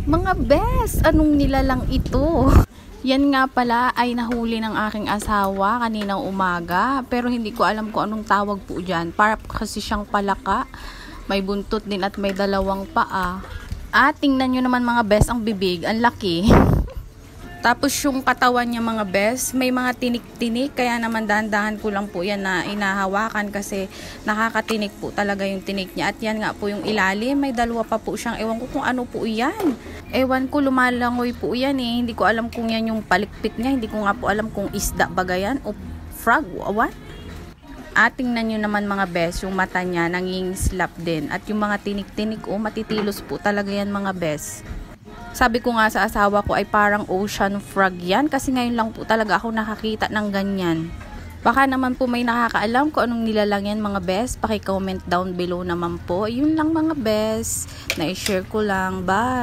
Mga best, anong nilalang ito? Yan nga pala ay nahuli ng aking asawa kaninang umaga. Pero hindi ko alam kung anong tawag po dyan. Para kasi siyang palaka. May buntot din at may dalawang paa. At tingnan nyo naman mga best, ang bibig, ang laki. Tapos yung katawan niya mga best, may mga tinik-tinik. Kaya naman dahan-dahan ko lang po yan na inahawakan kasi nakakatinik po talaga yung tinik niya. At yan nga po yung ilalim, may dalawa pa po siyang, ewan ko kung ano po yan. Ewan ko, lumalangoy po yan eh. Hindi ko alam kung yan yung palikpik niya. Hindi ko nga po alam kung isda ba yan o frog, what? At tingnan nyo naman mga best, yung mata niya nangingislap din. At yung mga tinik-tinik matitilos po talaga yan mga best. Sabi ko nga sa asawa ko ay parang ocean frog yan kasi ngayon lang po talaga ako nakakita ng ganyan. Baka naman po may nakakaalam kung anong nilalang yan mga best. Paki-comment down below naman po. Yun lang mga best. Na-share ko lang. Bye!